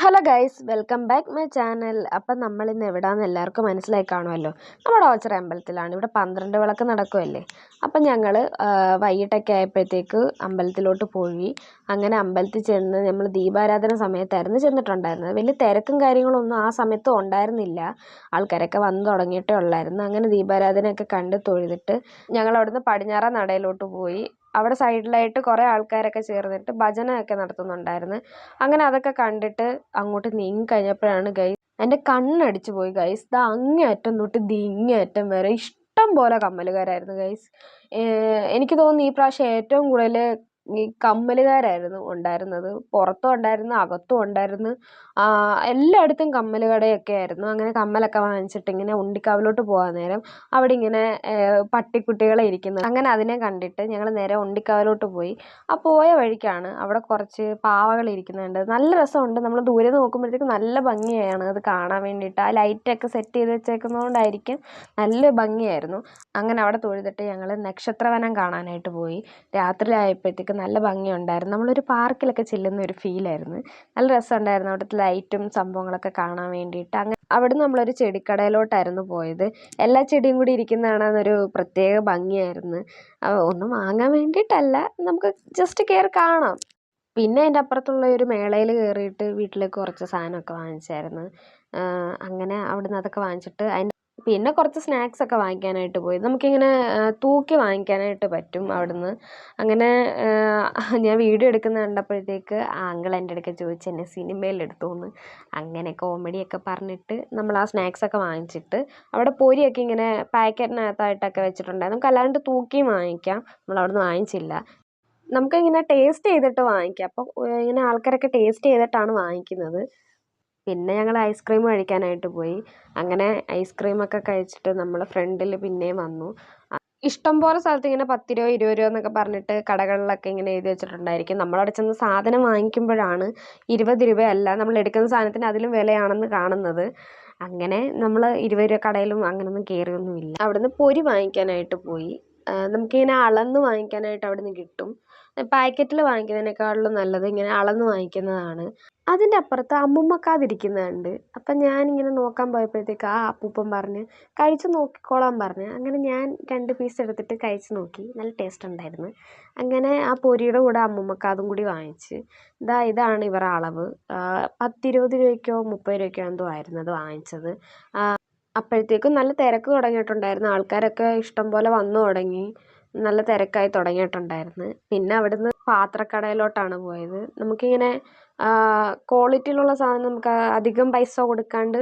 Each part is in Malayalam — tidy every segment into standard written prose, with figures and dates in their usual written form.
Hello guys, welcome back my channel. അപ്പം നമ്മളിന്ന് എവിടെയാണെന്ന് എല്ലാവർക്കും മനസ്സിലായി കാണുമല്ലോ. നമ്മുടെ ഓച്ചിറ അമ്പലത്തിലാണ്. ഇവിടെ 12 വിളക്ക് നടക്കുമല്ലേ. അപ്പം ഞങ്ങൾ വൈകിട്ടൊക്കെ ആയപ്പോഴത്തേക്ക് അമ്പലത്തിലോട്ട് പോയി. അങ്ങനെ അമ്പലത്തിൽ ചെന്ന് നമ്മൾ ദീപാരാധന സമയത്തായിരുന്നു ചെന്നിട്ടുണ്ടായിരുന്നത്. വലിയ തിരക്കും കാര്യങ്ങളൊന്നും ആ സമയത്തും ഉണ്ടായിരുന്നില്ല. ആൾക്കാരൊക്കെ വന്നു തുടങ്ങിയിട്ടേ ഉള്ളായിരുന്നു. അങ്ങനെ ദീപാരാധനയൊക്കെ കണ്ട് തൊഴുതിട്ട് ഞങ്ങൾ അവിടുന്ന് പടിഞ്ഞാറ നടയിലോട്ട് പോയി. അവിടെ സൈഡിലായിട്ട് കുറേ ആൾക്കാരൊക്കെ ചേർന്നിട്ട് ഭജനയൊക്കെ നടത്തുന്നുണ്ടായിരുന്നു. അങ്ങനെ അതൊക്കെ കണ്ടിട്ട് അങ്ങോട്ട് നീങ്ങി കഴിഞ്ഞപ്പോഴാണ് എൻ്റെ കണ്ണടിച്ചു പോയി ഗൈസ്. ദാ അങ്ങേ അറ്റം തൊട്ട് ഇങ്ങേ അറ്റം വരെ ഇഷ്ടം പോലെ കമ്മലുകാരായിരുന്നു ഗൈസ്. എനിക്ക് തോന്നുന്നു ഈ പ്രാവശ്യം ഏറ്റവും കൂടുതൽ ഈ കമ്മലുകാരായിരുന്നു ഉണ്ടായിരുന്നത്. പുറത്തും ഉണ്ടായിരുന്നു, അകത്തും ഉണ്ടായിരുന്നു. എല്ലായിടത്തും കമ്മൽ കടയൊക്കെ ആയിരുന്നു. അങ്ങനെ കമ്മലൊക്കെ വാങ്ങിച്ചിട്ട് ഇങ്ങനെ ഉണ്ടിക്കാവിലോട്ട് പോകാൻ നേരം അവിടെ ഇങ്ങനെ പട്ടിക്കുട്ടികളെ ഇരിക്കുന്നത്, അങ്ങനെ അതിനെ കണ്ടിട്ട് ഞങ്ങൾ നേരെ ഉണ്ടിക്കാവിലോട്ട് പോയി. ആ പോയ വഴിക്കാണ് അവിടെ കുറച്ച് പാവകൾ ഇരിക്കുന്നുണ്ട്. നല്ല രസമുണ്ട്. നമ്മൾ ദൂരെ നിന്ന് നോക്കുമ്പോഴത്തേക്കും നല്ല ഭംഗിയാണ് അത് കാണാൻ വേണ്ടിയിട്ട്. ആ ലൈറ്റൊക്കെ സെറ്റ് ചെയ്ത് വെച്ചേക്കുന്നതുകൊണ്ടായിരിക്കും നല്ല ഭംഗിയായിരുന്നു. അങ്ങനെ അവിടെ തൊഴുതിട്ട് ഞങ്ങൾ നക്ഷത്രവനം കാണാനായിട്ട് പോയി. രാത്രിയിലായപ്പോഴത്തേക്ക് നല്ല ഭംഗിയുണ്ടായിരുന്നു. നമ്മളൊരു പാർക്കിലൊക്കെ ചെല്ലുന്ന ഒരു ഫീലായിരുന്നു. നല്ല രസമുണ്ടായിരുന്നു അവിടുത്തെ ലൈറ്റും സംഭവങ്ങളൊക്കെ കാണാൻ വേണ്ടിയിട്ട്. അങ്ങനെ അവിടുന്ന് നമ്മളൊരു ചെടിക്കടയിലോട്ടായിരുന്നു പോയത്. എല്ലാ ചെടിയും കൂടി ഇരിക്കുന്ന കാണാനൊരു പ്രത്യേക ഭംഗിയായിരുന്നു. ഒന്നും വാങ്ങാൻ വേണ്ടിയിട്ടല്ല, നമുക്ക് ജസ്റ്റ് കയറി കാണാം. പിന്നെ അതിൻ്റെ അപ്പുറത്തുള്ള ഒരു മേളയിൽ കയറിയിട്ട് വീട്ടിലേക്ക് കുറച്ച് സാധനമൊക്കെ വാങ്ങിച്ചായിരുന്നു. അങ്ങനെ അവിടുന്ന് അതൊക്കെ വാങ്ങിച്ചിട്ട് പിന്നെ കുറച്ച് സ്നാക്സ് ഒക്കെ വാങ്ങിക്കാനായിട്ട് പോയി. നമുക്കിങ്ങനെ തൂക്കി വാങ്ങിക്കാനായിട്ട് പറ്റും അവിടുന്ന്. അങ്ങനെ ഞാൻ വീഡിയോ എടുക്കുന്നത് കണ്ടപ്പോഴത്തേക്ക് ആ അങ്കിൾ എൻ്റെ അടുക്ക ചോദിച്ചു എന്നെ സിനിമയിൽ എടുത്തോന്ന്. അങ്ങനെ കോമഡിയൊക്കെ പറഞ്ഞിട്ട് നമ്മൾ ആ സ്നാക്സ് ഒക്കെ വാങ്ങിച്ചിട്ട് അവിടെ പൊരിയൊക്കെ ഇങ്ങനെ പാക്കറ്റിനകത്തായിട്ടൊക്കെ വെച്ചിട്ടുണ്ടായിരുന്നു. നമുക്ക് അല്ലാണ്ട് തൂക്കിയും വാങ്ങിക്കാം. നമ്മൾ അവിടുന്ന് വാങ്ങിച്ചില്ല. നമുക്കിങ്ങനെ ടേസ്റ്റ് ചെയ്തിട്ട് വാങ്ങിക്കാം. അപ്പോൾ ഇങ്ങനെ ആൾക്കാരൊക്കെ ടേസ്റ്റ് ചെയ്തിട്ടാണ് വാങ്ങിക്കുന്നത്. പിന്നെ ഞങ്ങൾ ഐസ്ക്രീം കഴിക്കാനായിട്ട് പോയി. അങ്ങനെ ഐസ്ക്രീമൊക്കെ കഴിച്ചിട്ട് നമ്മൾ ഫ്രണ്ടിൽ പിന്നെയും വന്നു. ഇഷ്ടംപോലെ സ്ഥലത്ത് ഇങ്ങനെ 10 രൂപ 20 രൂപ എന്നൊക്കെ പറഞ്ഞിട്ട് കടകളിലൊക്കെ ഇങ്ങനെ എഴുതി വെച്ചിട്ടുണ്ടായിരിക്കും. നമ്മളവിടെ ചെന്ന് സാധനം വാങ്ങിക്കുമ്പോഴാണ് 20 രൂപയല്ല നമ്മൾ എടുക്കുന്ന സാധനത്തിന് അതിലും വിലയാണെന്ന് കാണുന്നത്. അങ്ങനെ നമ്മൾ 20 രൂപ കടയിലും അങ്ങനെയൊന്നും കയറിയൊന്നുമില്ല. അവിടുന്ന് പൊരി വാങ്ങിക്കാനായിട്ട് പോയി. നമുക്കിങ്ങനെ അളന്ന് വാങ്ങിക്കാനായിട്ട് അവിടുന്ന് കിട്ടും. പാക്കറ്റിൽ വാങ്ങിക്കുന്നതിനേക്കാളും നല്ലത് ഇങ്ങനെ അളന്ന് വാങ്ങിക്കുന്നതാണ്. അതിൻ്റെ അപ്പുറത്ത് അമ്മുമ്മക്കാതിരിക്കുന്നുണ്ട്. അപ്പം ഞാനിങ്ങനെ നോക്കാൻ പോയപ്പോഴത്തേക്ക് ആ അപ്പൂപ്പൻ പറഞ്ഞ് കഴിച്ച് നോക്കിക്കോളാൻ പറഞ്ഞ്. അങ്ങനെ ഞാൻ 2 പീസ് എടുത്തിട്ട് കഴിച്ച് നോക്കി. നല്ല ടേസ്റ്റ് ഉണ്ടായിരുന്നു. അങ്ങനെ ആ പൊരിയുടെ കൂടെ അമ്മുമ്മക്കാതും കൂടി വാങ്ങിച്ച്. ഇതാണ് ഇവരുടെ അളവ്. 10 20 രൂപയ്ക്കോ 30 രൂപയ്ക്കോ എന്തോ ആയിരുന്നു അത് വാങ്ങിച്ചത്. അപ്പോഴത്തേക്കും നല്ല തിരക്ക് തുടങ്ങിയിട്ടുണ്ടായിരുന്നു. ആൾക്കാരൊക്കെ ഇഷ്ടം പോലെ വന്നു തുടങ്ങി. നല്ല തിരക്കായി തുടങ്ങിയിട്ടുണ്ടായിരുന്നു. പിന്നെ അവിടുന്ന് പാത്രക്കടയിലോട്ടാണ് പോയത്. നമുക്കിങ്ങനെ ക്വാളിറ്റിയിലുള്ള സാധനം നമുക്ക് അധികം പൈസ കൊടുക്കാണ്ട്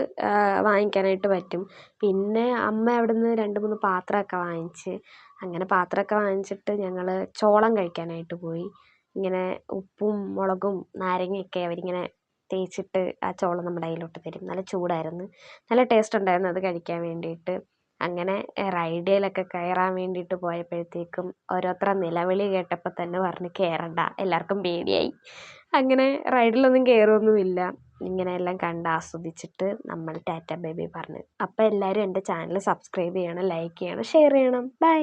വാങ്ങിക്കാനായിട്ട് പറ്റും. പിന്നെ അമ്മ അവിടുന്ന് 2 3 പാത്രമൊക്കെ വാങ്ങിച്ച്. അങ്ങനെ പാത്രമൊക്കെ വാങ്ങിച്ചിട്ട് ഞങ്ങൾ ചോളം കഴിക്കാനായിട്ട് പോയി. ഇങ്ങനെ ഉപ്പും മുളകും നാരങ്ങയൊക്കെ അവരിങ്ങനെ തേച്ചിട്ട് ആ ചോളം നമ്മുടെ കയ്യിലോട്ട് തരും. നല്ല ചൂടായിരുന്നു. നല്ല ടേസ്റ്റ് ഉണ്ടായിരുന്നു അത് കഴിക്കാൻ വേണ്ടിയിട്ട്. അങ്ങനെ റൈഡിലൊക്കെ കയറാൻ വേണ്ടിയിട്ട് പോയപ്പോഴത്തേക്കും ഓരോരുത്തരുടെ നിലവിളി കേട്ടപ്പോൾ തന്നെ പറഞ്ഞ് കയറണ്ട, എല്ലാവർക്കും പേടിയായി. അങ്ങനെ റൈഡിലൊന്നും കയറുമൊന്നുമില്ല. ഇങ്ങനെ എല്ലാം കണ്ട് ആസ്വദിച്ചിട്ട് നമ്മൾ ടാറ്റ ബൈ ബൈ പറഞ്ഞു. അപ്പോൾ എല്ലാവരും എൻ്റെ ചാനൽ സബ്സ്ക്രൈബ് ചെയ്യണം, ലൈക്ക് ചെയ്യണം, ഷെയർ ചെയ്യണം. ബൈ.